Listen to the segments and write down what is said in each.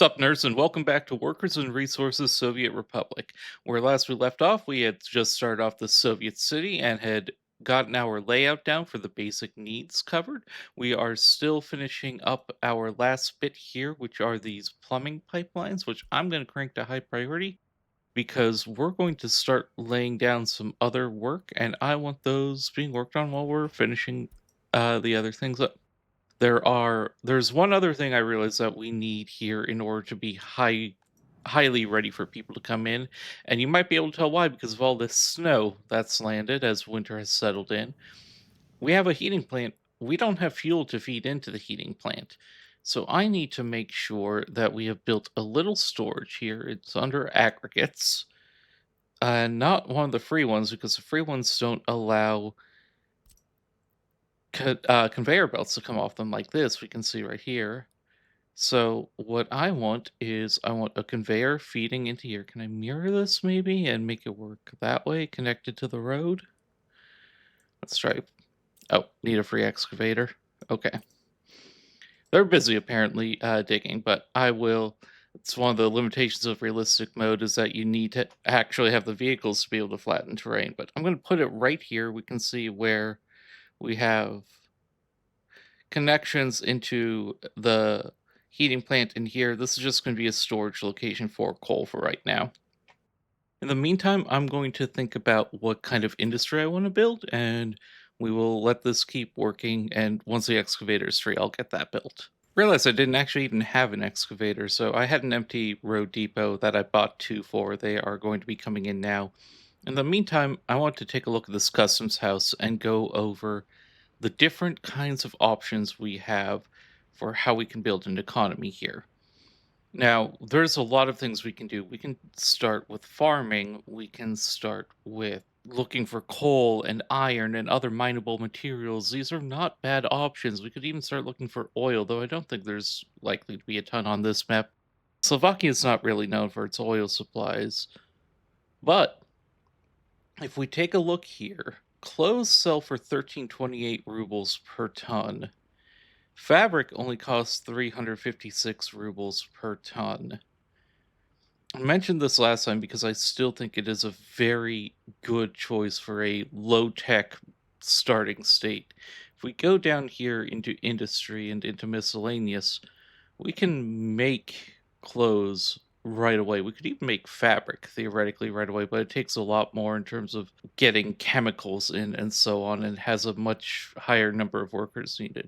Sup, nerds, and welcome back to Workers and Resources Soviet Republic. Where last we left off, we had just started off the Soviet city and had gotten our layout down for the basic needs covered. We are still finishing up our last bit here, which are these plumbing pipelines, which I'm going to crank to high priority because we're going to start laying down some other work, and I want those being worked on while we're finishing the other things up. There's one other thing I realized that we need here in order to be highly ready for people to come in, and you might be able to tell why because of all this snow that's landed as winter has settled in. We have a heating plant. We don't have fuel to feed into the heating plant. So I need to make sure that we have built a little storage here. It's under aggregates. Not one of the free ones because the free ones don't allow conveyor belts to come off them like this. We can see right here. So what I want is I want a conveyor feeding into here. Can I mirror this maybe and make it work that way, connected to the road? Let's try. Oh, need a free excavator. Okay. They're busy apparently digging, but I will. It's one of the limitations of realistic mode is that you need to actually have the vehicles to be able to flatten terrain. But I'm going to put it right here. We can see where we have connections into the heating plant in here. This is just going to be a storage location for coal for right now. In the meantime, I'm going to think about what kind of industry I want to build, and we will let this keep working. And once the excavator is free, I'll get that built. Realized I didn't actually even have an excavator, so I had an empty road depot that I bought two for. They are going to be coming in now. In the meantime, I want to take a look at this customs house and go over the different kinds of options we have for how we can build an economy here. Now, there's a lot of things we can do. We can start with farming, we can start with looking for coal and iron and other mineable materials. These are not bad options. We could even start looking for oil, though I don't think there's likely to be a ton on this map. Slovakia is not really known for its oil supplies, but if we take a look here, clothes sell for 1328 rubles per ton. Fabric only costs 356 rubles per ton. I mentioned this last time because I still think it is a very good choice for a low tech starting state. If we go down here into industry and into miscellaneous, we can make clothes right away. We could even make fabric theoretically right away, but it takes a lot more in terms of getting chemicals in and so on, and has a much higher number of workers needed.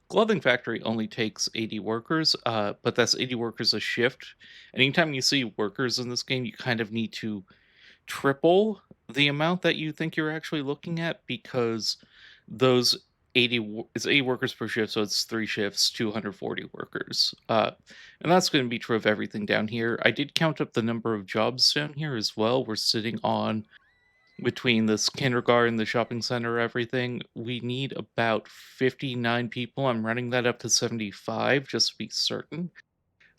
Clothing factory only takes 80 workers, but that's 80 workers a shift. Anytime you see workers in this game, you kind of need to triple the amount that you think you're actually looking at because those it's 80 workers per shift, so it's three shifts, 240 workers. And that's going to be true of everything down here. I did count up the number of jobs down here as well. We're sitting on between this kindergarten, the shopping center, everything, we need about 59 people. I'm running that up to 75 just to be certain.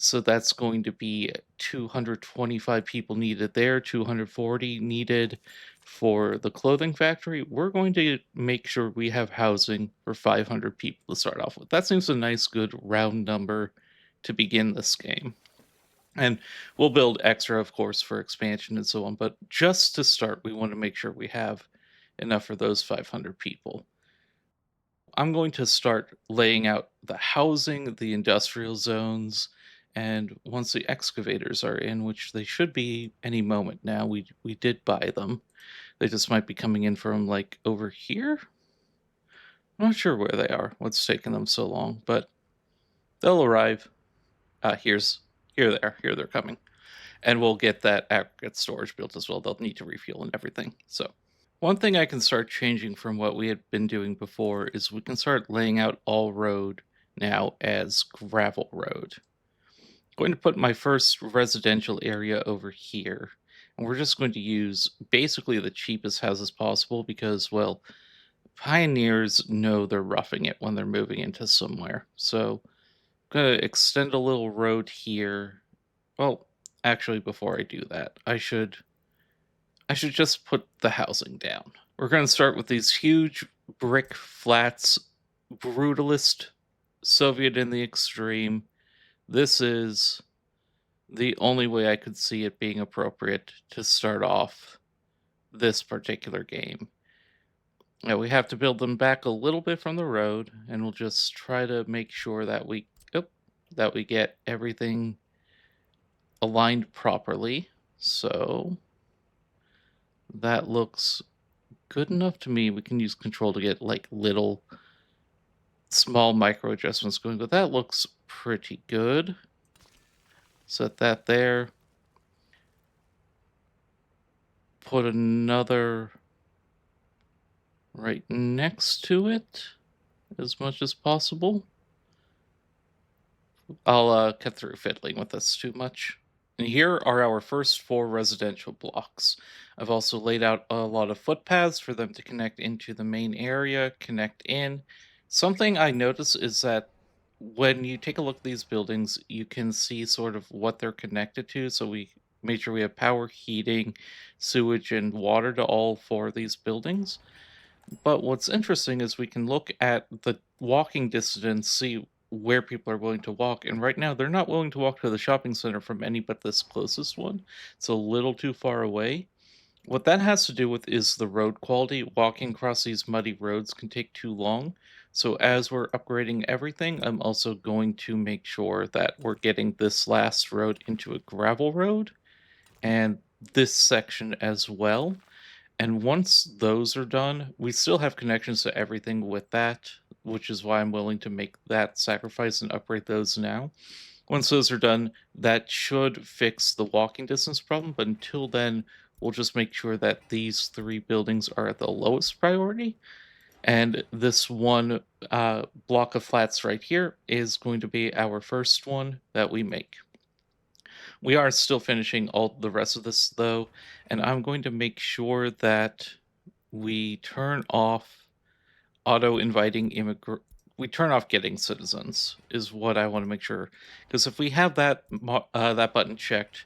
So that's going to be 225 people needed there, 240 needed for the clothing factory. We're going to make sure we have housing for 500 people to start off with. That seems a nice, good round number to begin this game. And we'll build extra, of course, for expansion and so on. But just to start, we want to make sure we have enough for those 500 people. I'm going to start laying out the housing, the industrial zones, and once the excavators are in, which they should be any moment now, we did buy them. They just might be coming in from like over here. I'm not sure where they are. What's taking them so long, but they'll arrive. Here they're coming. And we'll get that aggregate storage built as well. They'll need to refuel and everything. So one thing I can start changing from what we had been doing before is we can start laying out all road now as gravel road. I'm going to put my first residential area over here. And we're just going to use basically the cheapest houses possible because, well, pioneers know they're roughing it when they're moving into somewhere. So I'm going to extend a little road here. Well, actually, before I do that, I should just put the housing down. We're going to start with these huge brick flats, brutalist Soviet in the extreme. This is the only way I could see it being appropriate to start off this particular game. Yeah, we have to build them back a little bit from the road, and we'll just try to make sure that that we get everything aligned properly. So that looks good enough to me. We can use control to get like little small micro adjustments going, but that looks pretty good. Set that there. Put another right next to it as much as possible. I'll cut through fiddling with this too much. And here are our first four residential blocks. I've also laid out a lot of footpaths for them to connect into the main area, connect in. Something I notice is that when you take a look at these buildings, you can see sort of what they're connected to. So we made sure we have power, heating, sewage, and water to all four of these buildings. But what's interesting is we can look at the walking distance, see where people are willing to walk. And right now, they're not willing to walk to the shopping center from any but this closest one. It's a little too far away. What that has to do with is the road quality. Walking across these muddy roads can take too long. So, as we're upgrading everything, I'm also going to make sure that we're getting this last road into a gravel road and this section as well. And once those are done, we still have connections to everything with that, which is why I'm willing to make that sacrifice and upgrade those now. Once those are done, that should fix the walking distance problem. But until then, we'll just make sure that these three buildings are at the lowest priority. And this one block of flats right here is going to be our first one that we make. We are still finishing all the rest of this though, and I'm going to make sure that we turn off auto inviting immigrant. We turn off getting citizens is what I want to make sure, because if we have that button checked,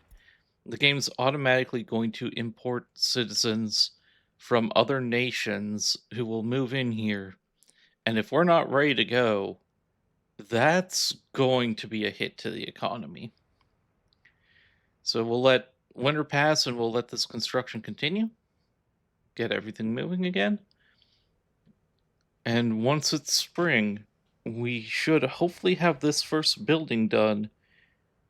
the game's automatically going to import citizens from other nations who will move in here, and if we're not ready to go, that's going to be a hit to the economy. So we'll let winter pass and we'll let this construction continue, get everything moving again. And once it's spring, we should hopefully have this first building done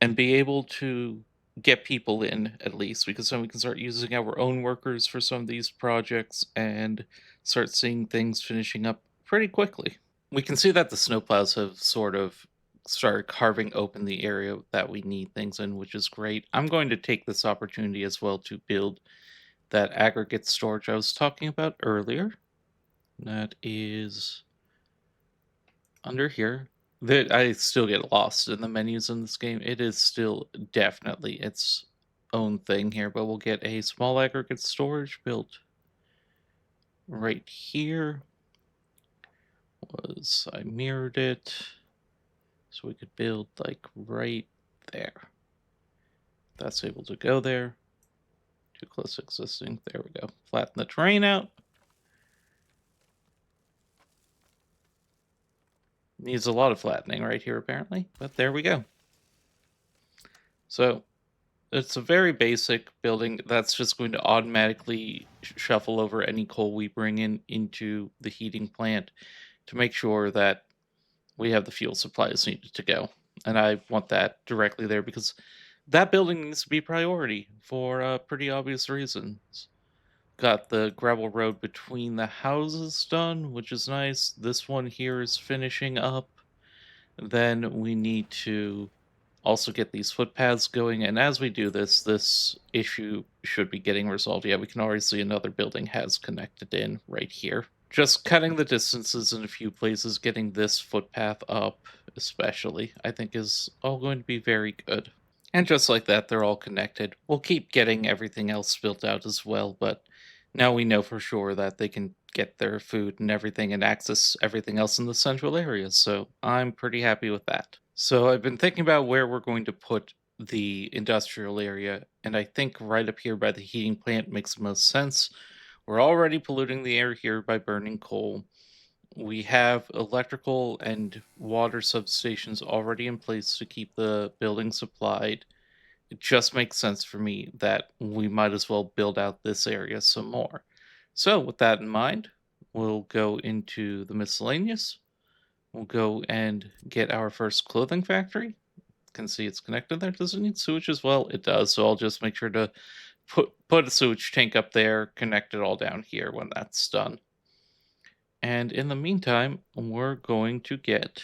and be able to get people in at least, because then we can start using our own workers for some of these projects and start seeing things finishing up pretty quickly. We can see that the snowplows have sort of started carving open the area that we need things in, which is great. I'm going to take this opportunity as well to build that aggregate storage I was talking about earlier. That is under here. That I still get lost in the menus in this game. It is still definitely its own thing here, but we'll get a small aggregate storage built right here. I mirrored it so we could build like right there. That's able to go there. Too close to existing. There we go. Flatten the terrain out. Needs a lot of flattening right here, apparently, but there we go. So it's a very basic building that's just going to automatically shuffle over any coal we bring in into the heating plant to make sure that we have the fuel supplies needed to go. And I want that directly there because that building needs to be priority for pretty obvious reasons. Got the gravel road between the houses done, which is nice. This one here is finishing up. Then we need to also get these footpaths going. And as we do this, this issue should be getting resolved. Yeah, we can already see another building has connected in right here. Just cutting the distances in a few places, getting this footpath up, especially, I think is all going to be very good. And just like that, they're all connected. We'll keep getting everything else built out as well, but now we know for sure that they can get their food and everything and access everything else in the central area. So I'm pretty happy with that. So I've been thinking about where we're going to put the industrial area, and I think right up here by the heating plant makes the most sense. We're already polluting the air here by burning coal. We have electrical and water substations already in place to keep the building supplied. it just makes sense for me that we might as well build out this area some more. So, with that in mind, we'll go into the miscellaneous. We'll go and get our first clothing factory. Can see it's connected there. Does it need sewage as well? It does. So I'll just make sure to put a sewage tank up there, connect it all down here when that's done. And in the meantime, we're going to get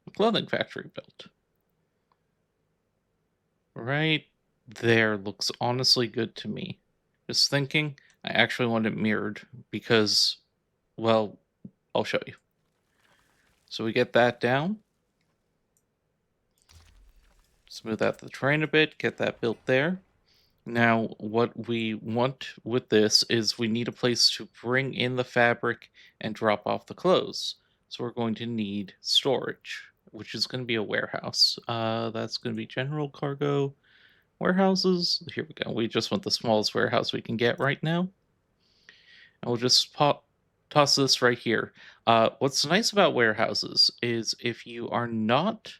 a clothing factory built. Right there looks honestly good to me. Just thinking, I actually want it mirrored because, well, I'll show you. So we get that down, smooth out the terrain a bit, get that built there. Now, what we want with this is we need a place to bring in the fabric and drop off the clothes. So we're going to need storage, which is going to be a warehouse. That's going to be general cargo warehouses. Here we go. We just want the smallest warehouse we can get right now. And we'll just toss this right here. What's nice about warehouses is if you are not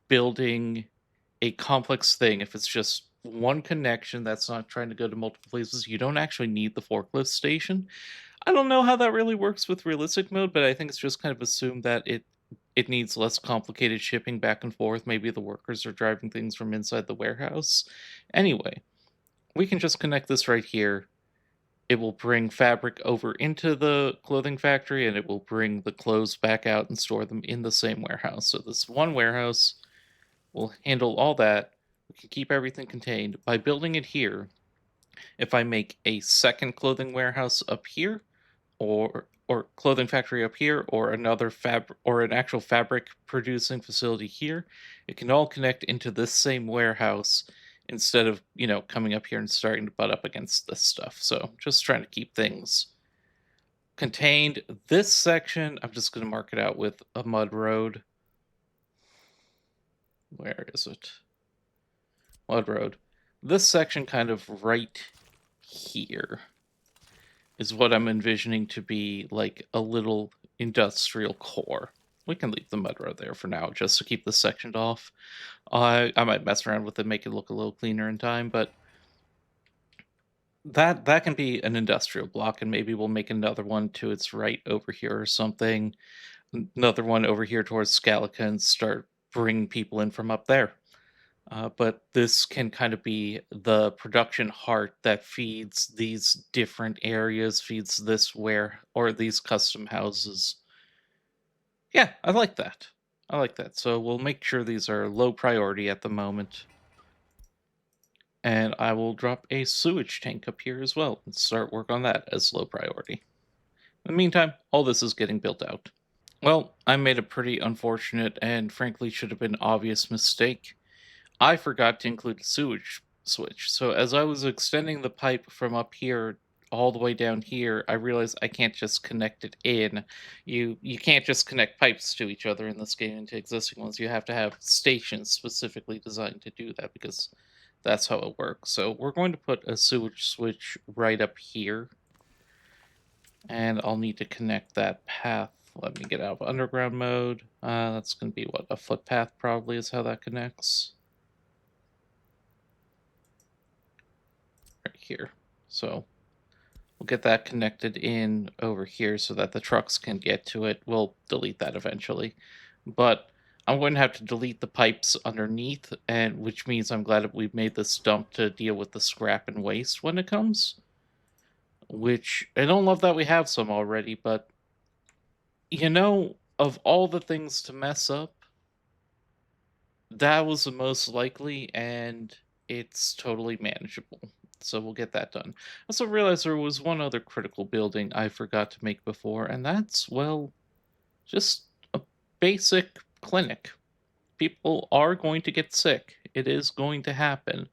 building a complex thing, if it's just one connection that's not trying to go to multiple places, you don't actually need the forklift station. I don't know how that really works with realistic mode, but I think it's just kind of assumed that it needs less complicated shipping back and forth. Maybe the workers are driving things from inside the warehouse. Anyway, we can just connect this right here. It will bring fabric over into the clothing factory and it will bring the clothes back out and store them in the same warehouse. So this one warehouse will handle all that. We can keep everything contained. By building it here, if I make a second clothing warehouse up here, or clothing factory up here, or another fabric or an actual fabric producing facility here, it can all connect into this same warehouse instead of, coming up here and starting to butt up against this stuff. So just trying to keep things contained. This section, I'm just going to mark it out with a mud road. Where is it? Mud road. This section kind of right here is what I'm envisioning to be like a little industrial core. We can leave the mud road there for now, just to keep this sectioned off. I might mess around with it, make it look a little cleaner in time, but that can be an industrial block, and maybe we'll make another one to its right over here or something. Another one over here towards Scalica and start bringing people in from up there. But this can kind of be the production heart that feeds these different areas, feeds this where or these custom houses. Yeah, I like that. I like that. So we'll make sure these are low priority at the moment. And I will drop a sewage tank up here as well and start work on that as low priority. In the meantime, all this is getting built out. Well, I made a pretty unfortunate and frankly should have been obvious mistake. I forgot to include a sewage switch. So as I was extending the pipe from up here all the way down here, I realized I can't just connect it in. You can't just connect pipes to each other in this game into existing ones. You have to have stations specifically designed to do that because that's how it works. So we're going to put a sewage switch right up here. And I'll need to connect that path. Let me get out of underground mode. That's going to be what, a footpath probably is how that connects. Right here. So we'll get that connected in over here so that the trucks can get to it. We'll delete that eventually. But I'm going to have to delete the pipes underneath, and which means I'm glad that we've made this dump to deal with the scrap and waste when it comes. Which I don't love that we have some already, but of all the things to mess up, that was the most likely, and it's totally manageable. So we'll get that done. I also realized there was one other critical building I forgot to make before, and that's, well, just a basic clinic. People are going to get sick. It is going to happen.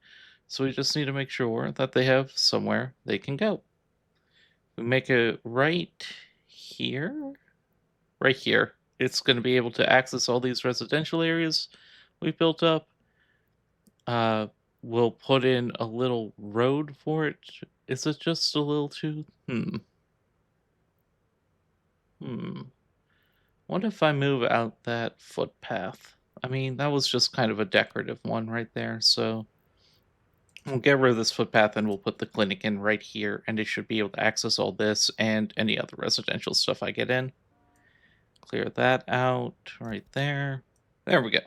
So we just need to make sure that they have somewhere they can go. We make it right here. Right here. It's going to be able to access all these residential areas we built up. We'll put in a little road for it. Is it just a little too? What if I move out that footpath? I mean, that was just kind of a decorative one right there, so We'll get rid of this footpath and we'll put the clinic in right here, and it should be able to access all this and any other residential stuff I get in. Clear that out right there. There we go.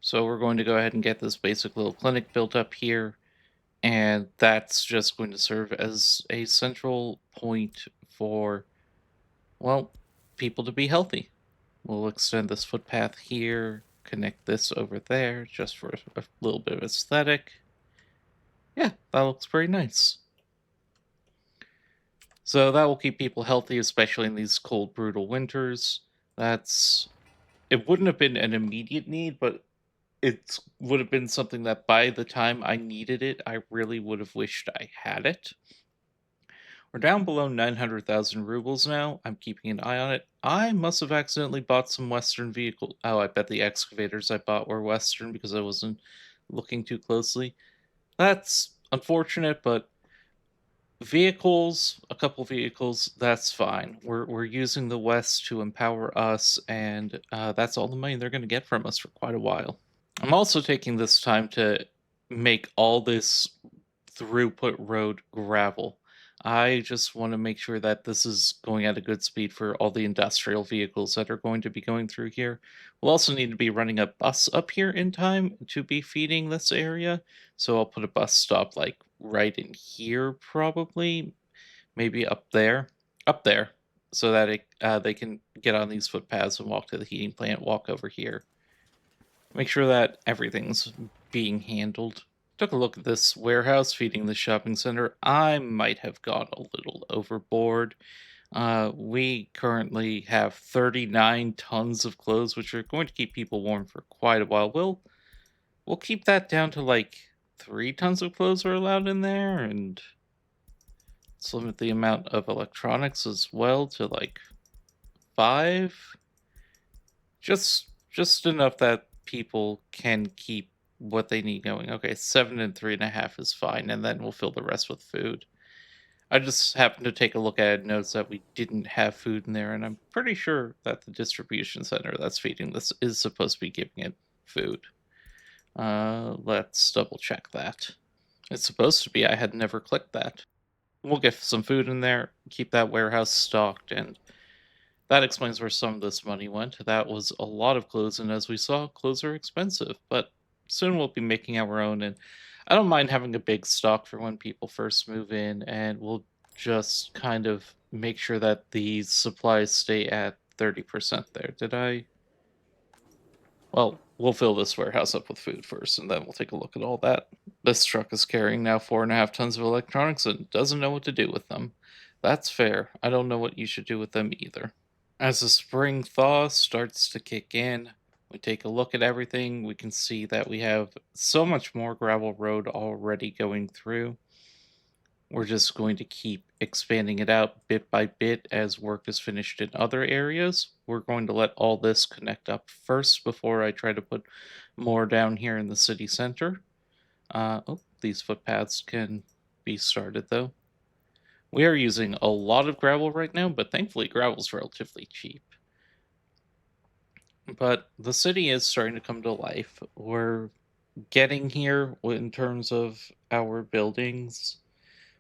So we're going to go ahead and get this basic little clinic built up here, and that's just going to serve as a central point for, well, people to be healthy. We'll extend this footpath here, connect this over there just for a little bit of aesthetic. Yeah, that looks pretty nice. So that will keep people healthy, especially in these cold, brutal winters. That's it wouldn't have been an immediate need, but it would have been something that by the time I needed it, I really would have wished I had it. We're down below 900,000 rubles now. I'm keeping an eye on it. I must have accidentally bought some Western vehicle. Oh, I bet the excavators I bought were Western because I wasn't looking too closely. That's unfortunate, but vehicles, a couple vehicles, that's fine. We're using the West to empower us, and that's all the money they're going to get from us for quite a while. I'm also taking this time to make all this throughput road gravel. I just want to make sure that this is going at a good speed for all the industrial vehicles that are going to be going through here. We'll also need to be running a bus up here in time to be feeding this area. So I'll put a bus stop like right in here, probably, maybe up there, so that they can get on these footpaths and walk to the heating plant, walk over here. Make sure that everything's being handled. Took a look at this warehouse feeding the shopping center. I might have gone a little overboard. We currently have 39 tons of clothes, which are going to keep people warm for quite a while. We'll keep that down to like 3 tons of clothes are allowed in there, and let's limit the amount of electronics as well to like 5. Just enough that people can keep what they need going. Okay, 7 and 3.5 is fine, and then we'll fill the rest with food. I just happened to take a look at it and notice that we didn't have food in there, and I'm pretty sure that the distribution center that's feeding this is supposed to be giving it food. Let's double check that. It's supposed to be. I had never clicked that. We'll get some food in there, keep that warehouse stocked, and that explains where some of this money went. That was a lot of clothes, and as we saw, clothes are expensive, but soon we'll be making our own, and I don't mind having a big stock for when people first move in, and we'll just kind of make sure that these supplies stay at 30% there. Did I? Well, we'll fill this warehouse up with food first, and then we'll take a look at all that. This truck is carrying now 4.5 tons of electronics and doesn't know what to do with them. That's fair. I don't know what you should do with them either. As the spring thaw starts to kick in, we take a look at everything. We can see that we have so much more gravel road already going through. We're just going to keep expanding it out bit by bit as work is finished in other areas. We're going to let all this connect up first before I try to put more down here in the city center. Oh, these footpaths can be started though. We are using a lot of gravel right now, but thankfully gravel's relatively cheap. But the city is starting to come to life. We're getting here in terms of our buildings.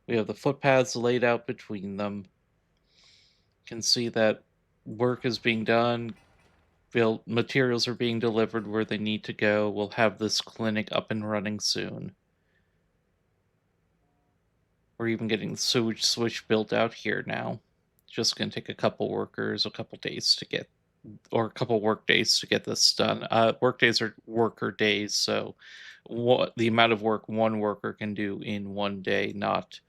We have the footpaths laid out between them. You can see that work is being done. Built materials are being delivered where they need to go. We'll have this clinic up and running soon. We're even getting the sewage switch built out here now. Just gonna take a couple workers, a couple days to get, or a couple work days to get this done. Work days are worker days, so what the amount of work one worker can do in one day, not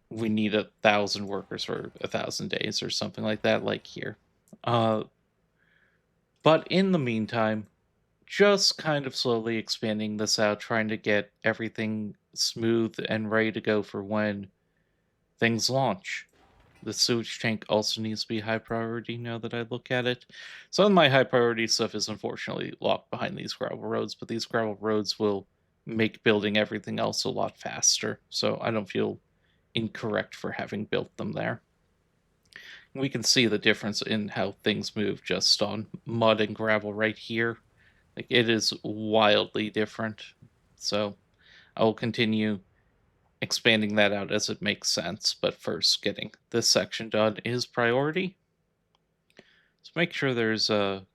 we need 1,000 workers for 1,000 days or something like that, like here. Uh, but in the meantime, just kind of slowly expanding this out, trying to get everything smooth and ready to go for when things launch. The sewage tank also needs to be high priority now that I look at it. Some of my high priority stuff is unfortunately locked behind these gravel roads, but these gravel roads will make building everything else a lot faster, so I don't feel incorrect for having built them there. We can see the difference in how things move just on mud and gravel right here. Like, it is wildly different. So I will continue expanding that out as it makes sense, but first getting this section done is priority. So make sure there's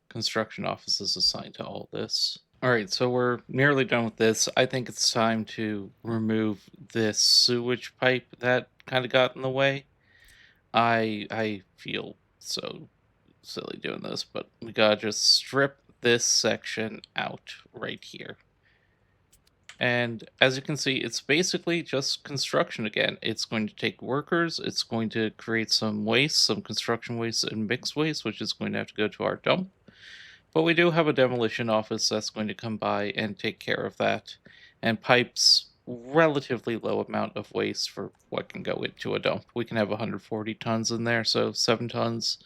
construction offices assigned to all this. All right, so we're nearly done with this. I think it's time to remove this sewage pipe that kind of got in the way. I feel so silly doing this, but we gotta just strip this section out right here. And as you can see, it's basically just construction again. It's going to take workers, it's going to create some waste, some construction waste and mixed waste, which is going to have to go to our dump. But we do have a demolition office that's going to come by and take care of that, and pipes relatively low amount of waste for what can go into a dump. We can have 140 tons in there, so 7 tons.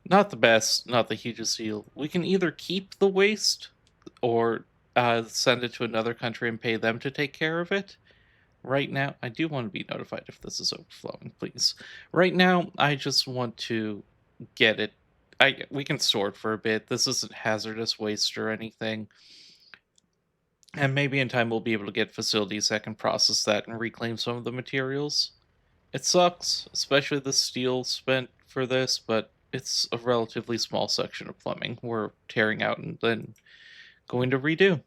Not the best, not the hugest deal. We can either keep the waste or send it to another country and pay them to take care of it. Right now, I do want to be notified if this is overflowing, please. Right now, I just want to get it. We can store it for a bit. This isn't hazardous waste or anything. And maybe in time we'll be able to get facilities that can process that and reclaim some of the materials. It sucks, especially the steel spent for this, but it's a relatively small section of plumbing we're tearing out and then going to redo.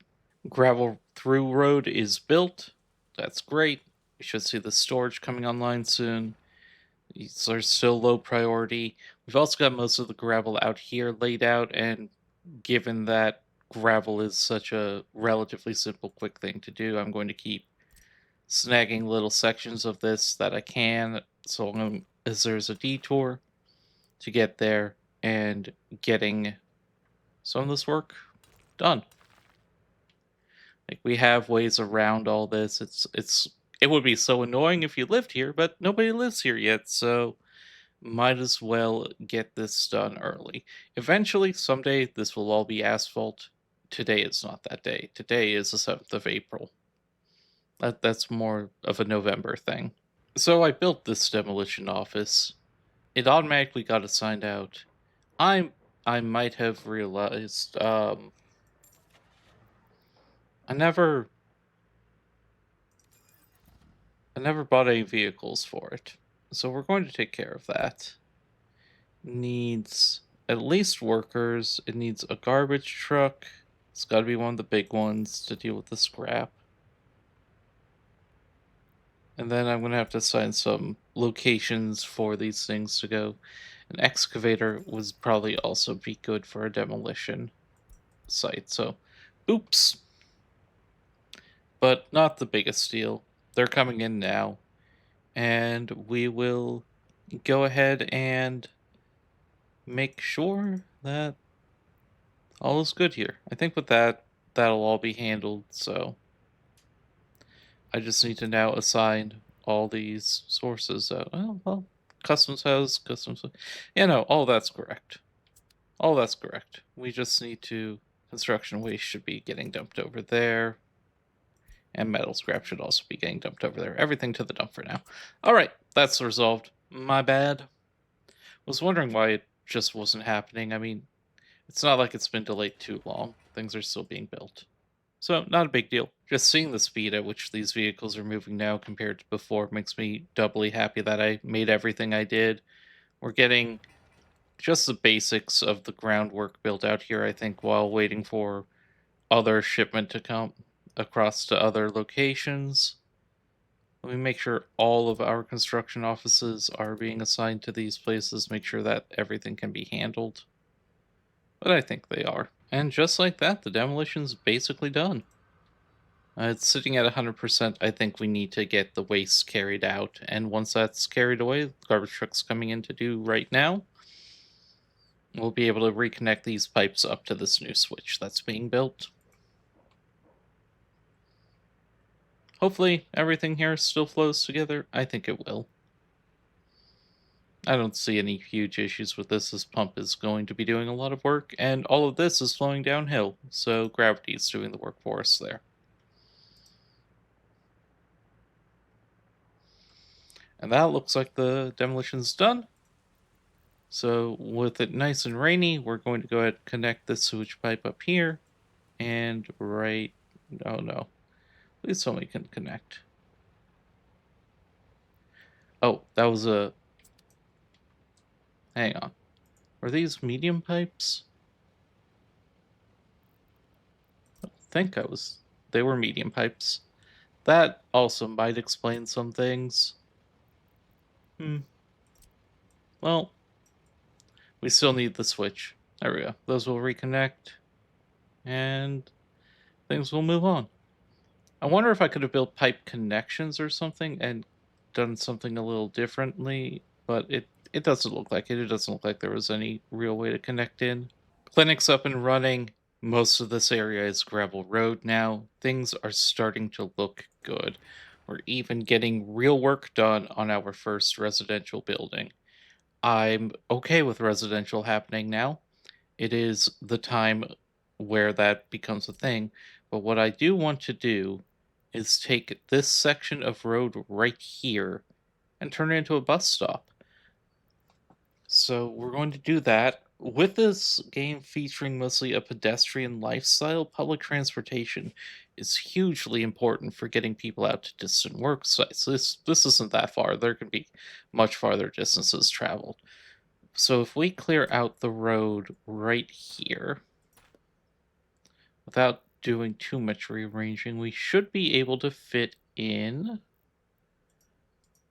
Gravel through road is built. That's great. We should see the storage coming online soon. These are still low priority. We've also got most of the gravel out here laid out, and given that gravel is such a relatively simple, quick thing to do, I'm going to keep snagging little sections of this that I can, so long as there's a detour to get there and getting some of this work done. Like, we have ways around all this. It would be so annoying if you lived here, but nobody lives here yet, so might as well get this done early. Eventually, someday, this will all be asphalt. Today is not that day. Today is the 7th of April. That's more of a November thing. So I built this demolition office. It automatically got assigned out. I I might have realized I never bought any vehicles for it. So we're going to take care of that. Needs at least workers. It needs a garbage truck. It's got to be one of the big ones to deal with the scrap. And then I'm going to have to assign some locations for these things to go. An excavator would probably also be good for a demolition site. So, oops. But not the biggest deal. They're coming in now. And we will go ahead and make sure that all is good here. I think with that, that'll all be handled. So I just need to now assign all these sources. Well, customs has customs. Yeah, no, all that's correct. All that's correct. We just need to. Construction waste should be getting dumped over there. And metal scrap should also be getting dumped over there. Everything to the dump for now. All right, that's resolved. My bad. Was wondering why it just wasn't happening. I mean, it's not like it's been delayed too long. Things are still being built. So, not a big deal. Just seeing the speed at which these vehicles are moving now compared to before makes me doubly happy that I made everything I did. We're getting just the basics of the groundwork built out here, I think, while waiting for other shipment to come across to other locations. Let me make sure all of our construction offices are being assigned to these places, make sure that everything can be handled. But I think they are. And just like that, the demolition's basically done. It's sitting at 100%. I think we need to get the waste carried out. And once that's carried away, the garbage truck's coming in to do right now. We'll be able to reconnect these pipes up to this new switch that's being built. Hopefully, everything here still flows together. I think it will. I don't see any huge issues with this. This pump is going to be doing a lot of work, and all of this is flowing downhill, so gravity is doing the work for us there. And that looks like the demolition's done. So with it nice and rainy, we're going to go ahead and connect the sewage pipe up here. And right, oh no. Please tell me we can connect. Oh, that was a... Hang on. Were these medium pipes? I think I was... They were medium pipes. That also might explain some things. Hmm. Well, we still need the switch. There we go. Those will reconnect, and things will move on. I wonder if I could have built pipe connections or something and done something a little differently, but it doesn't look like it. It doesn't look like there was any real way to connect in. Clinic's up and running. Most of this area is gravel road now. Things are starting to look good. We're even getting real work done on our first residential building. I'm okay with residential happening now. It is the time where that becomes a thing. But what I do want to do is take this section of road right here and turn it into a bus stop. So we're going to do that. With this game featuring mostly a pedestrian lifestyle, public transportation is hugely important for getting people out to distant work sites. This isn't that far. There can be much farther distances traveled. So if we clear out the road right here, without doing too much rearranging, we should be able to fit in.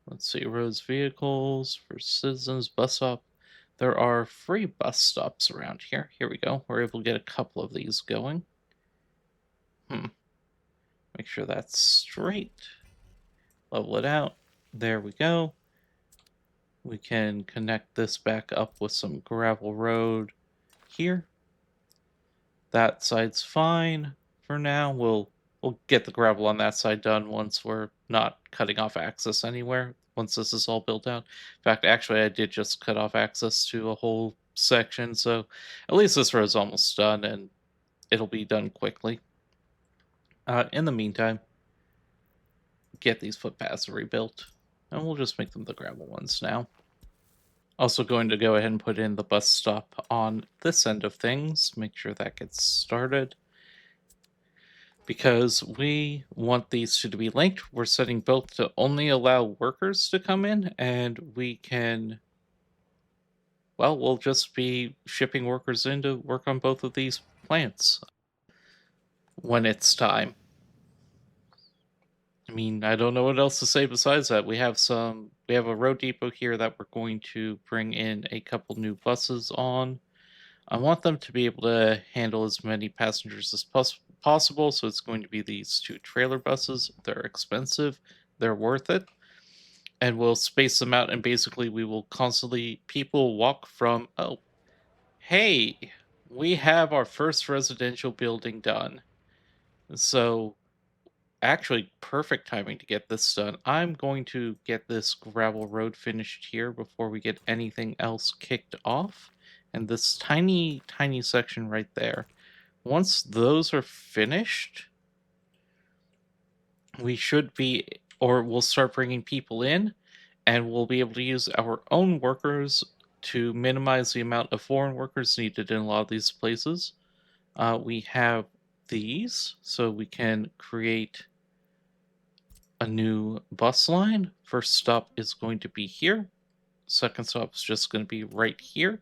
Let's see, roads, vehicles for citizens, bus stop. There are free bus stops around here. Here we go. We're able to get a couple of these going. Make sure that's straight. Level it out. There we go. We can connect this back up with some gravel road here. That side's fine for now. We'll get the gravel on that side done once we're not cutting off access anywhere, once this is all built out. In fact, actually, I did just cut off access to a whole section, so at least this road's almost done, and it'll be done quickly. In the meantime, get these footpaths rebuilt, and we'll just make them the gravel ones now. Also going to go ahead and put in the bus stop on this end of things, make sure that gets started. Because we want these two to be linked, we're setting both to only allow workers to come in, and we can, well, we'll just be shipping workers in to work on both of these plants when it's time. I mean, I don't know what else to say besides that. We have a road depot here that we're going to bring in a couple new buses on. I want them to be able to handle as many passengers as possible, so it's going to be these two trailer buses. They're expensive, they're worth it, and we'll space them out, and basically we will constantly, people walk from, oh, hey, we have our first residential building done. So actually perfect timing to get this done. I'm going to get this gravel road finished here before we get anything else kicked off. And this tiny, tiny section right there. Once those are finished, we should be, or we'll start bringing people in, and we'll be able to use our own workers to minimize the amount of foreign workers needed in a lot of these places. We have these, so we can create a new bus line. First stop is going to be here. Second stop is just going to be right here.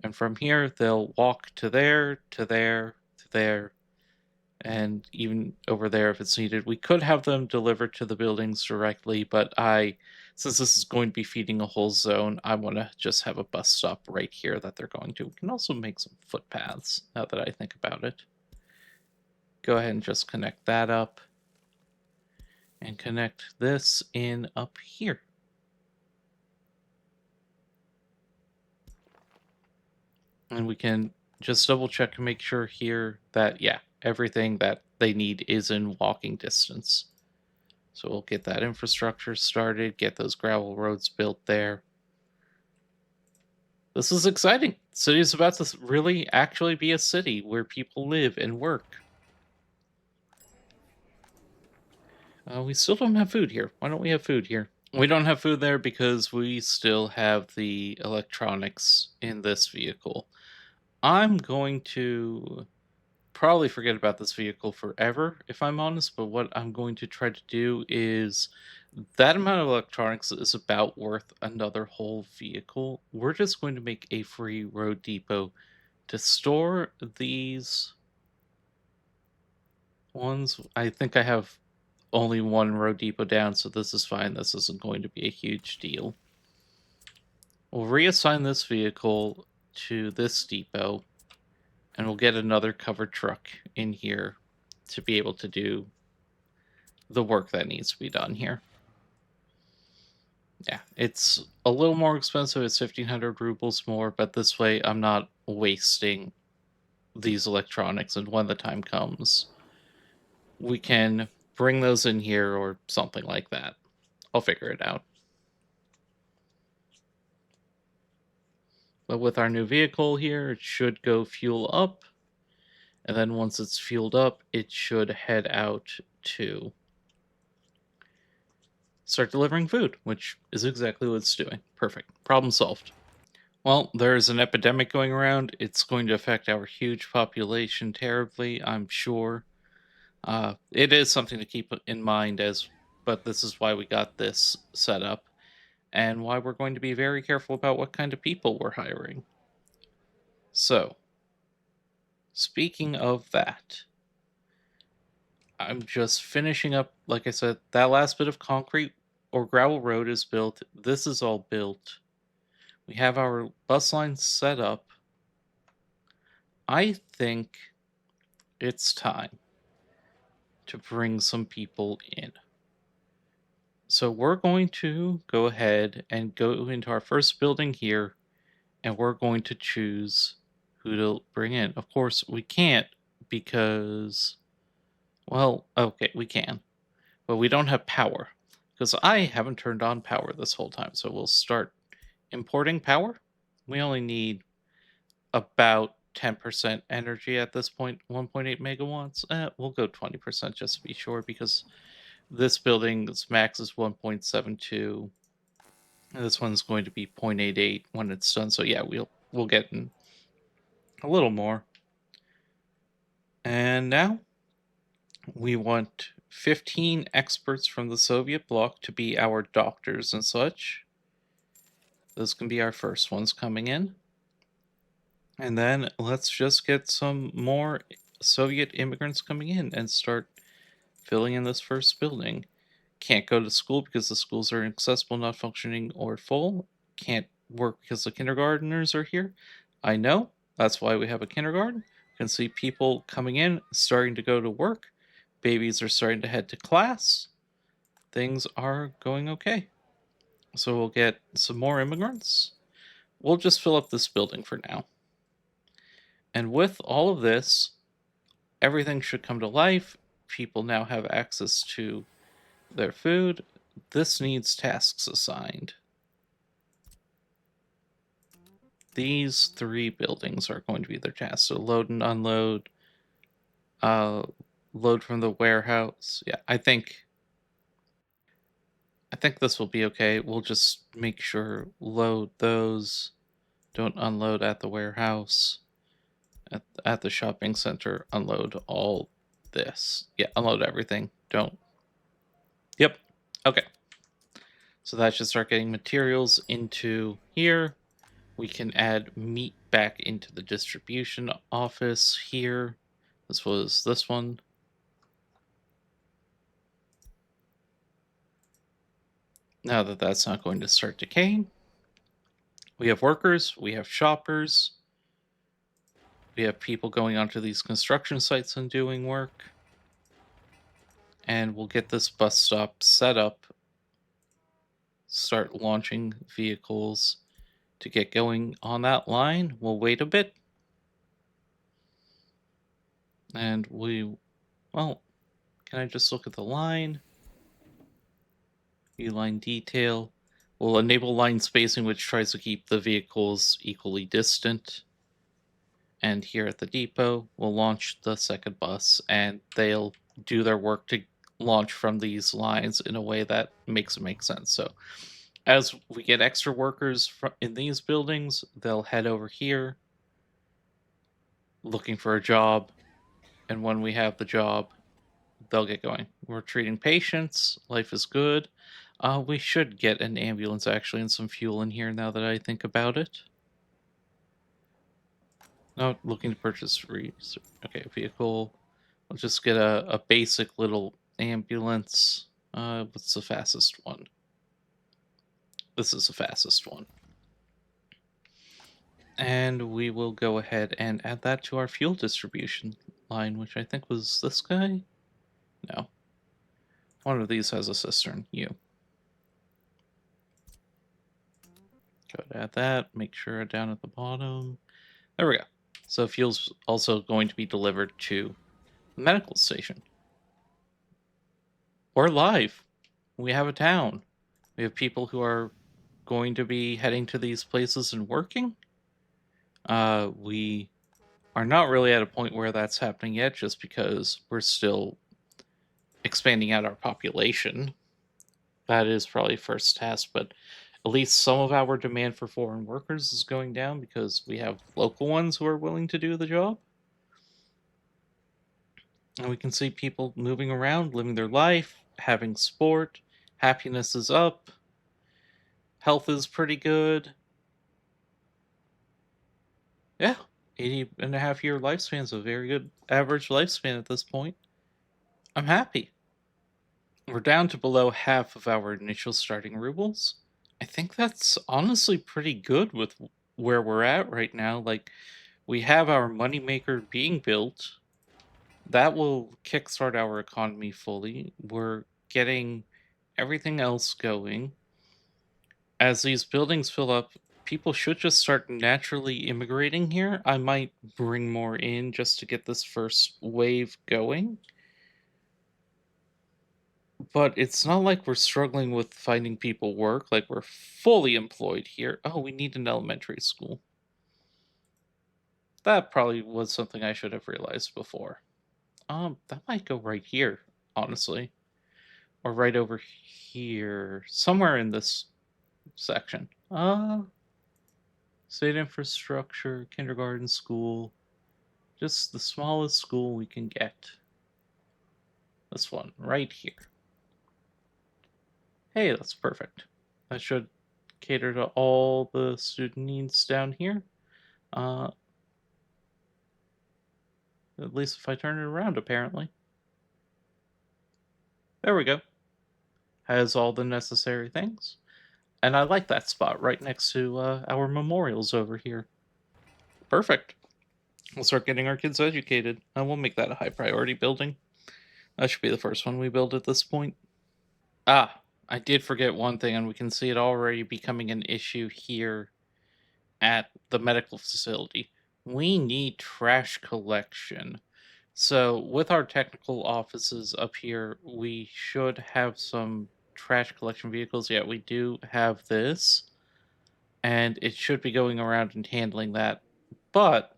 And from here, they'll walk to there, to there, to there, and even over there if it's needed. We could have them delivered to the buildings directly, but since this is going to be feeding a whole zone, I want to just have a bus stop right here that they're going to. We can also make some footpaths now that I think about it. Go ahead and just connect that up and connect this in up here. And we can just double check and make sure here that, yeah, everything that they need is in walking distance. So we'll get that infrastructure started, get those gravel roads built there. This is exciting. The city is about to really actually be a city where people live and work. We still don't have food here. Why don't we have food here? We don't have food there because we still have the electronics in this vehicle. I'm going to probably forget about this vehicle forever, if I'm honest, but what I'm going to try to do is that amount of electronics is about worth another whole vehicle. We're just going to make a free road depot to store these ones. I think I have only one road depot down, so this is fine. This isn't going to be a huge deal. We'll reassign this vehicle to this depot, and we'll get another covered truck in here to be able to do the work that needs to be done here. Yeah, it's a little more expensive. It's 1,500 rubles more, but this way I'm not wasting these electronics. And when the time comes, we can bring those in here or something like that. I'll figure it out. But with our new vehicle here, it should go fuel up. And then once it's fueled up, it should head out to start delivering food, which is exactly what it's doing. Perfect. Problem solved. Well, there's an epidemic going around. It's going to affect our huge population terribly, I'm sure. It is something to keep in mind but this is why we got this set up and why we're going to be very careful about what kind of people we're hiring. So, speaking of that, I'm just finishing up, like I said, that last bit of concrete or gravel road is built. This is all built. We have our bus lines set up. I think it's time to bring some people in. So we're going to go ahead and go into our first building here, and we're going to choose who to bring in. Of course, we can't because, well, okay, we can, but we don't have power because I haven't turned on power this whole time. So we'll start importing power. We only need about 10% energy at this point, 1.8 megawatts. We'll go 20% just to be sure because this building's max is 1.72. This one's going to be 0.88 when it's done. So yeah, we'll get in a little more. And now we want 15 experts from the Soviet bloc to be our doctors and such. Those can be our first ones coming in. And then let's just get some more Soviet immigrants coming in and start filling in this first building. Can't go to school because the schools are inaccessible, not functioning, or full. Can't work because the kindergarteners are here. I know. That's why we have a kindergarten. You can see people coming in, starting to go to work. Babies are starting to head to class. Things are going okay. So we'll get some more immigrants. We'll just fill up this building for now. And with all of this, everything should come to life. People now have access to their food. This needs tasks assigned. These three buildings are going to be their tasks. So load and unload, load from the warehouse. Yeah, I think this will be okay. We'll just make sure load those, don't unload at the warehouse. At the shopping center, unload all this. Yeah, unload everything. Don't. Yep. Okay. So that should start getting materials into here. We can add meat back into the distribution office here. This was this one. Now that that's not going to start decaying, we have workers, we have shoppers, we have people going onto these construction sites and doing work. And we'll get this bus stop set up, start launching vehicles to get going on that line. We'll wait a bit. And well, can I just look at the line? View line detail. We'll enable line spacing, which tries to keep the vehicles equally distant. And here at the depot, we'll launch the second bus, and they'll do their work to launch from these lines in a way that makes it make sense. So as we get extra workers in these buildings, they'll head over here looking for a job. and when we have the job, they'll get going. We're treating patients. Life is good. We should get an ambulance actually and some fuel in here now that I think about it. Not looking to purchase okay, vehicle. We'll just get a basic little ambulance. What's the fastest one? This is the fastest one. And we will go ahead and add that to our fuel distribution line, which I think was this guy? No. One of these has a cistern. You. Go to add that. Make sure down at the bottom. There we go. So fuel's also going to be delivered to the medical station. We're live. We have a town. We have people who are going to be heading to these places and working. We are not really at a point where that's happening yet, just because we're still expanding out our population. That is probably first task, but at least some of our demand for foreign workers is going down because we have local ones who are willing to do the job. And we can see people moving around, living their life, having sport, happiness is up, health is pretty good. Yeah, 80.5 year lifespan is a very good average lifespan at this point. I'm happy. We're down to below half of our initial starting rubles. I think that's honestly pretty good with where we're at right now. Like, we have our moneymaker being built. That will kickstart our economy fully. We're getting everything else going. As these buildings fill up, people should just start naturally immigrating here. I might bring more in just to get this first wave going. But it's not like we're struggling with finding people work, like we're fully employed here. Oh, we need an elementary school. That probably was something I should have realized before. That might go right here, honestly. Or right over here. Somewhere in this section. State infrastructure, kindergarten, school. Just the smallest school we can get. This one, right here. Hey, that's perfect. That should cater to all the student needs down here. At least if I turn it around, apparently. There we go. Has all the necessary things. And I like that spot right next to our memorials over here. Perfect. We'll start getting our kids educated. And we'll make that a high priority building. That should be the first one we build at this point. I did forget one thing, and we can see it already becoming an issue here at the medical facility. We need trash collection. So, with our technical offices up here, we should have some trash collection vehicles. Yeah, we do have this, and it should be going around and handling that. But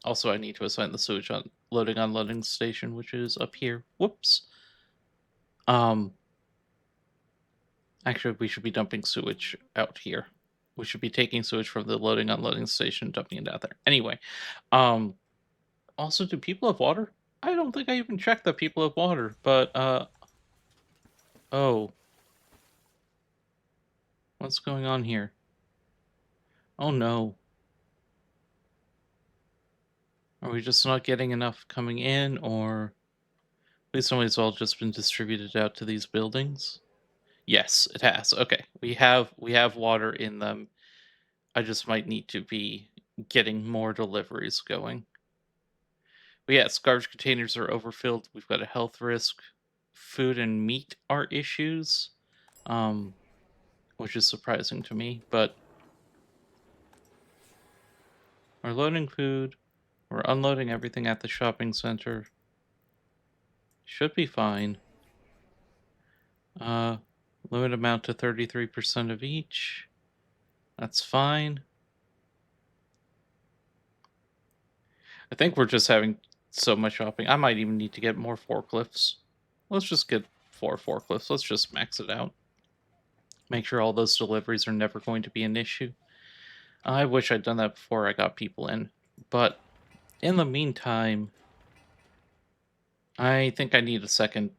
also, I need to assign the sewage on loading unloading station, which is up here. Whoops. Actually, we should be dumping sewage out here. We should be taking sewage from the loading unloading station, dumping it out there. Anyway, also, do people have water? I don't think I even checked that people have water, but oh, what's going on here? Oh no. Are we just not getting enough coming in, or at least somebody's all just been distributed out to these buildings? Yes, it has. Okay. We have water in them. I just might need to be getting more deliveries going. But yes, garbage containers are overfilled. We've got a health risk. Food and meat are issues, um, which is surprising to me. But we're loading food. We're unloading everything at the shopping center. Should be fine. Uh, Limit amount to 33% of each. That's fine. I think we're just having so much shopping. I might even need to get more forklifts. Let's just get 4 forklifts. Let's just max it out. Make sure all those deliveries are never going to be an issue. I wish I'd done that before I got people in. But in the meantime, I think I need a second,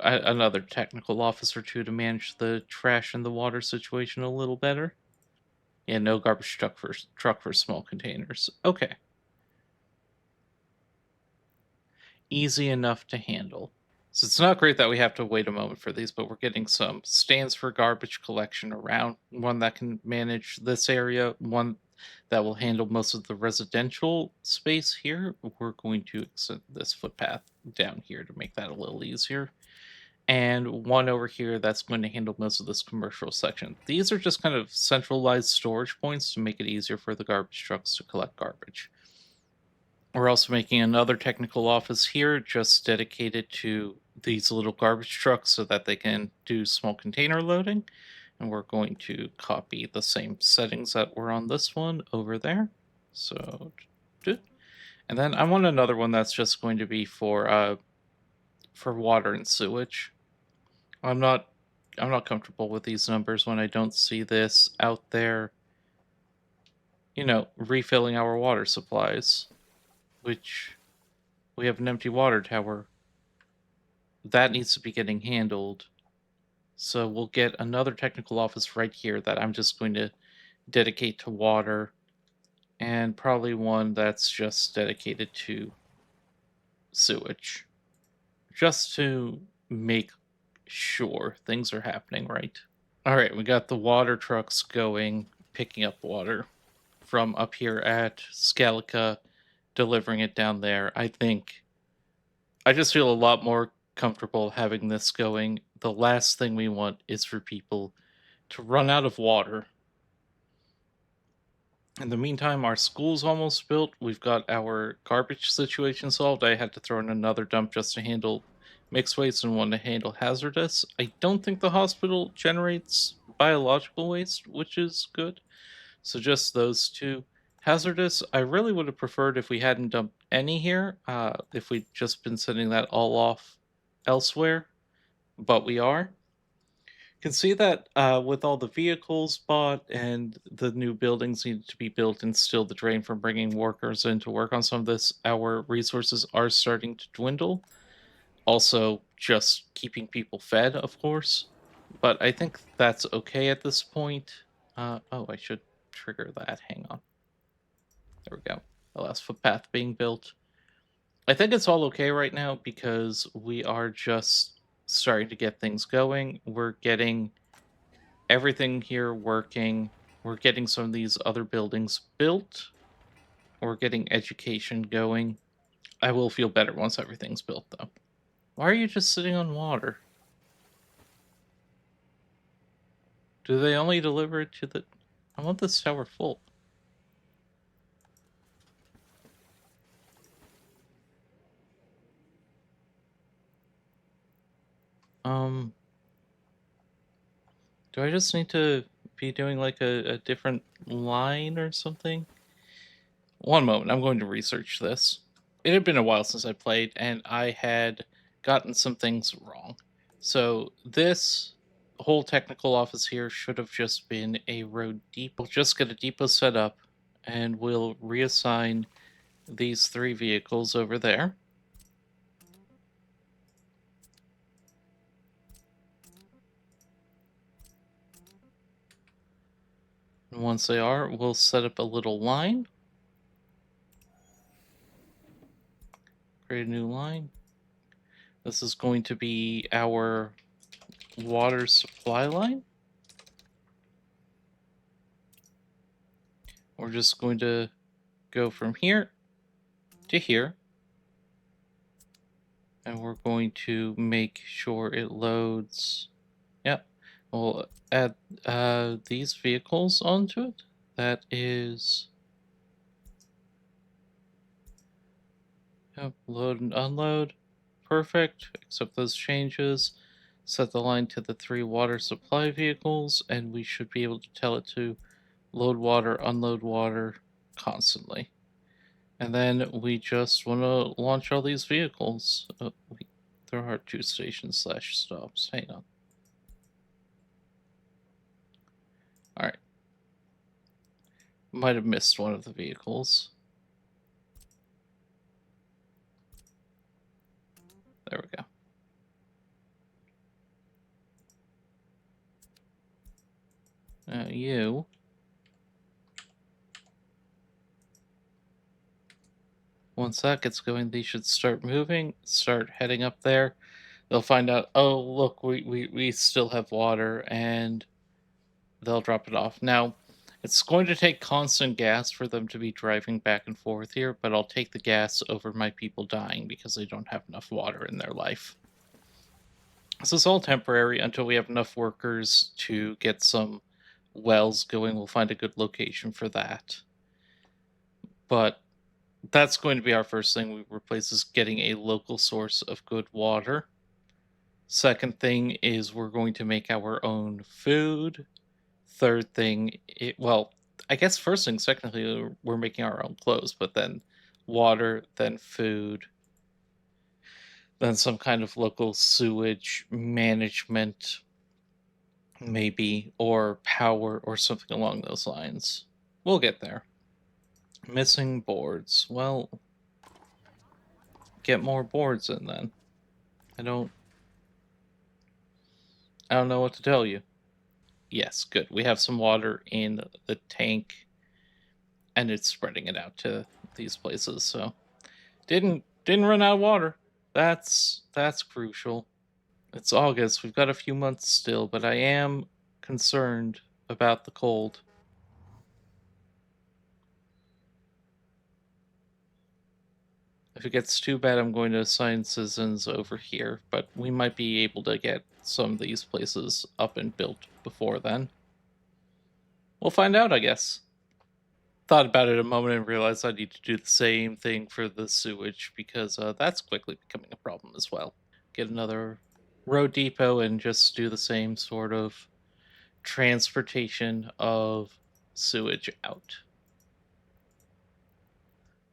another technical officer too to manage the trash and the water situation a little better. Yeah, no garbage truck for small containers. Okay, easy enough to handle. So it's not great that we have to wait a moment for these, but we're getting some stands for garbage collection around. One that can manage this area, one that will handle most of the residential space here. We're going to extend this footpath down here to make that a little easier. And one over here that's going to handle most of this commercial section. These are just kind of centralized storage points to make it easier for the garbage trucks to collect garbage. We're also making another technical office here just dedicated to these little garbage trucks so that they can do small container loading. And we're going to copy the same settings that were on this one over there. So, and then I want another one that's just going to be for water and sewage. I'm not I'm not comfortable with these numbers when I don't see this out there, refilling our water supplies, which we have an empty water tower that needs to be getting handled. So we'll get another technical office right here that I'm just going to dedicate to water, and probably one that's just dedicated to sewage, just to make sure things are happening right. All right, we got the water trucks going, picking up water from up here at Scalica, delivering it down there. I just feel a lot more comfortable having this going. The last thing we want is for people to run out of water. In the meantime, our school's almost built. We've got our garbage situation solved. I had to throw in another dump just to handle mixed waste and one to handle hazardous. I don't think the hospital generates biological waste, which is good. So just those two. Hazardous, I really would have preferred if we hadn't dumped any here, if we'd just been sending that all off elsewhere, but we are. Can see that with all the vehicles bought and the new buildings needed to be built and still the drain from bringing workers in to work on some of this, our resources are starting to dwindle. Also, just keeping people fed, of course. But I think that's okay at this point. Oh, I should trigger that. Hang on. There we go. The last footpath being built. I think it's all okay right now because we are just starting to get things going. We're getting everything here working. We're getting some of these other buildings built. We're getting education going. I will feel better once everything's built, though. Why are you just sitting on water? Do they only deliver it to the. I want this tower full. Um, do I just need to be doing like a different line or something? One moment, I'm going to research this. It had been a while since I played, and I had gotten some things wrong. So this whole technical office here should have just been a road depot. Just get a depot set up, and we'll reassign these three vehicles over there. And once they are, we'll set up a little line. Create a new line. This is going to be our water supply line. We're just going to go from here to here. And we're going to make sure it loads. Yep. We'll add these vehicles onto it. That is. Yep, load and unload. Perfect. Accept those changes. Set the line to the three water supply vehicles, and we should be able to tell it to load water, unload water constantly. And then we just want to launch all these vehicles. There are two stations / stops. Hang on. All right. Might have missed one of the vehicles. There we go. You. Once that gets going, they should start moving, start heading up there. They'll find out, oh, look, we still have water, and they'll drop it off. Now, it's going to take constant gas for them to be driving back and forth here, but I'll take the gas over my people dying because they don't have enough water in their life. This is all temporary until we have enough workers to get some wells going. We'll find a good location for that. But that's going to be our first thing we replace is getting a local source of good water. Second thing is we're going to make our own food. Third thing, well, I guess first thing, technically, we're making our own clothes, but then water, then food, then some kind of local sewage management, maybe, or power, or something along those lines. We'll get there. Missing boards. Well, get more boards in then. I don't know what to tell you. Yes, good. We have some water in the tank and it's spreading it out to these places. So didn't run out of water. That's crucial. It's August. We've got a few months still, but I am concerned about the cold. If it gets too bad, I'm going to assign citizens over here, but we might be able to get some of these places up and built before then. We'll find out, I guess. Thought about it a moment and realized I need to do the same thing for the sewage because that's quickly becoming a problem as well. Get another road depot and just do the same sort of transportation of sewage out.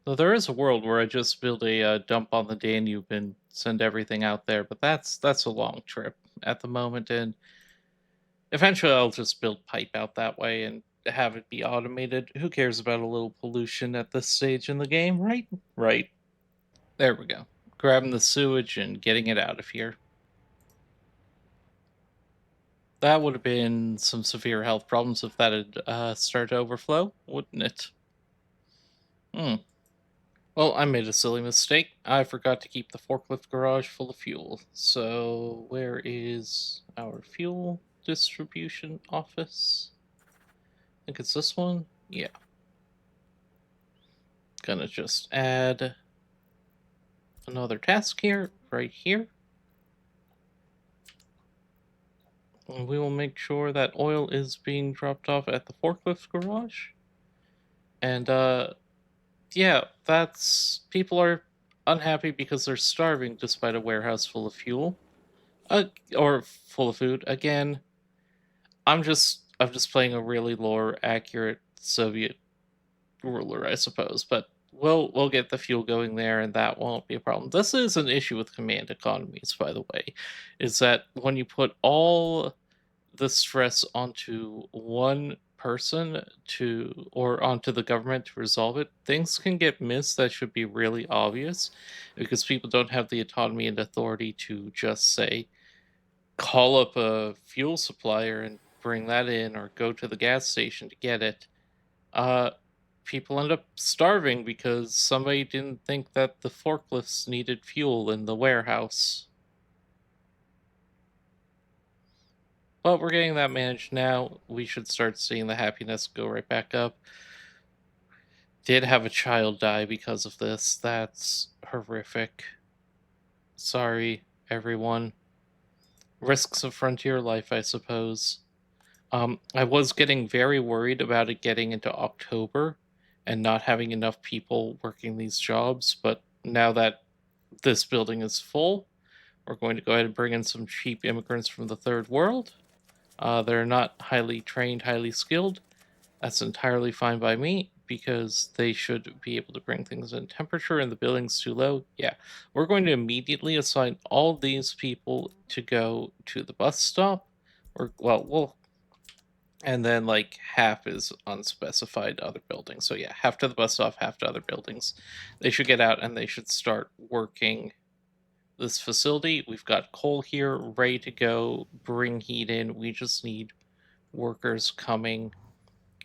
So there is a world where I just build a dump on the Danube and send everything out there, but that's a long trip at the moment, and eventually I'll just build pipe out that way and have it be automated. Who cares about a little pollution at this stage in the game, right? Right. There we go. Grabbing the sewage and getting it out of here. That would have been some severe health problems if that had started to overflow, wouldn't it? Hmm. Well, I made a silly mistake. I forgot to keep the forklift garage full of fuel. So, where is our fuel distribution office? I think it's this one. Yeah. Gonna just add another task here, right here. And we will make sure that oil is being dropped off at the forklift garage. And yeah, that's people are unhappy because they're starving despite a warehouse full of fuel. Or full of food. Again, I'm just playing a really lore accurate Soviet ruler, I suppose. But we'll get the fuel going there, and that won't be a problem. This is an issue with command economies, by the way, is that when you put all the stress onto one person to or onto the government to resolve it, things can get missed that should be really obvious because people don't have the autonomy and authority to just say call up a fuel supplier and bring that in or go to the gas station to get it. Uh People end up starving because somebody didn't think that the forklifts needed fuel in the warehouse. But we're getting that managed now. We should start seeing the happiness go right back up. Did have a child die because of this. That's horrific. Sorry, everyone. Risks of frontier life, I suppose. I was getting very worried about it getting into October and not having enough people working these jobs, but now that this building is full, we're going to go ahead and bring in some cheap immigrants from the third world. They're not highly trained, highly skilled. That's entirely fine by me because they should be able to bring things in. Temperature and the building's too low. Yeah, we're going to immediately assign all these people to go to the bus stop. Or well, we'll and then like half is unspecified other buildings. So yeah, half to the bus stop, half to other buildings. They should get out and they should start working this facility. We've got coal here ready to go, bring heat in. We just need workers coming,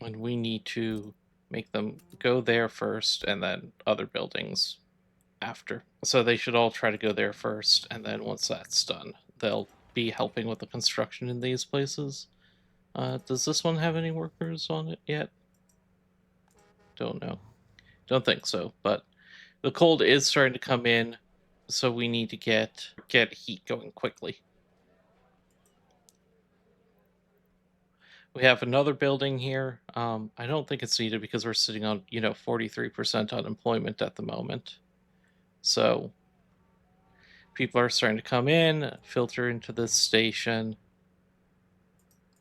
and we need to make them go there first and then other buildings after. So they should all try to go there first, and then once that's done, they'll be helping with the construction in these places. Does this one have any workers on it yet? Don't know. Don't think so, but the cold is starting to come in, so we need to get heat going quickly. We have another building here. I don't think it's needed because we're sitting on 43% unemployment at the moment. So people are starting to come in, filter into this station.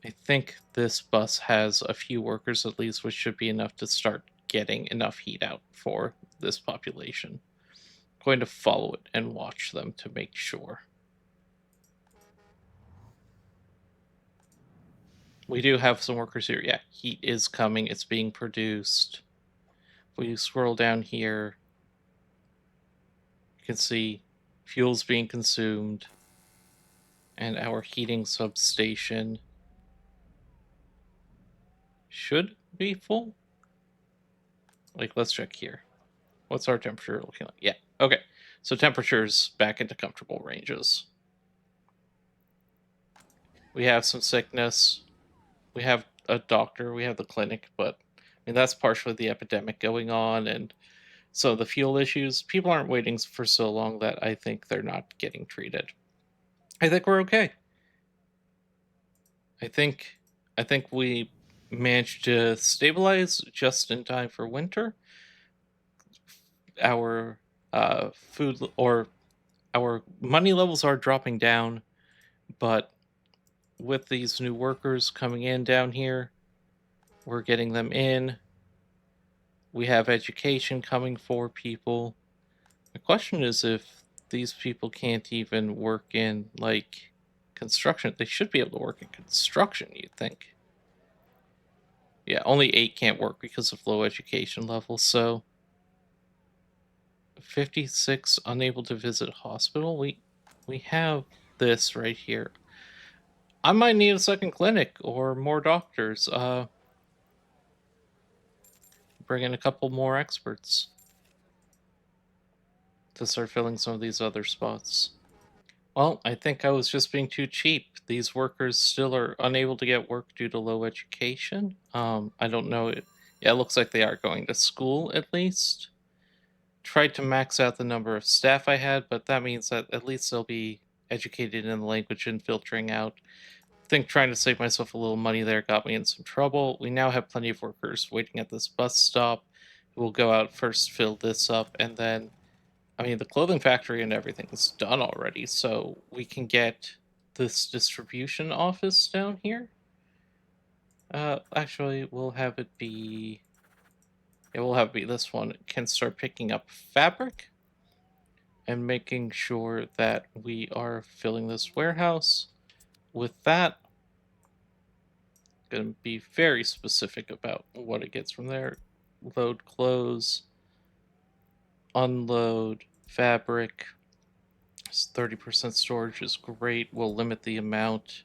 I think this bus has a few workers at least, which should be enough to start getting enough heat out for this population. I'm going to follow it and watch them to make sure. We do have some workers here. Yeah, heat is coming. It's being produced. If we scroll down here, you can see fuel's being consumed, and our heating substation should be full. Like, let's check here. What's our temperature looking like? Yeah, okay. So temperature's back into comfortable ranges. We have some sickness. We have a doctor. We have the clinic, but I mean that's partially the epidemic going on, and so the fuel issues. People aren't waiting for so long that I think they're not getting treated. I think we're okay. I think I think we managed to stabilize just in time for winter. Our food or our money levels are dropping down, but with these new workers coming in down here, we're getting them in. We have education coming for people. The question is if these people can't even work in like construction. They should be able to work in construction, you'd think. Yeah, only 8 can't work because of low education levels. So 56 unable to visit hospital. We have this right here. I might need a second clinic or more doctors. Bring in a couple more experts to start filling some of these other spots. Well, I think I was just being too cheap. These workers still are unable to get work due to low education. I don't know. Yeah, it looks like they are going to school at least. Tried to max out the number of staff I had, but that means that at least they'll be educated in the language and filtering out. I think trying to save myself a little money there got me in some trouble. We now have plenty of workers waiting at this bus stop. We'll go out first, fill this up, and then I mean, the clothing factory and everything's done already, so we can get this distribution office down here. Actually, we'll have it be. Yeah, we'll have it be this one. It can start picking up fabric and making sure that we are filling this warehouse. With that, going to be very specific about what it gets from there. Load clothes, unload fabric. 30% storage is great. We'll limit the amount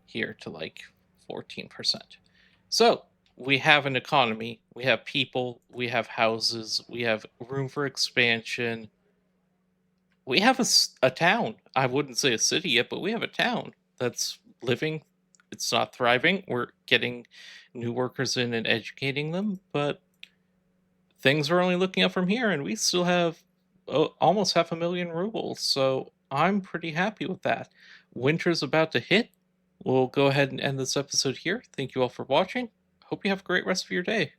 here to like 14%. So we have an economy, we have people, we have houses, we have room for expansion. We have a town. I wouldn't say a city yet, but we have a town that's living. It's not thriving. We're getting new workers in and educating them, but things are only looking up from here, and we still have almost 500,000 rubles. So I'm pretty happy with that. Winter's about to hit. We'll go ahead and end this episode here. Thank you all for watching. Hope you have a great rest of your day.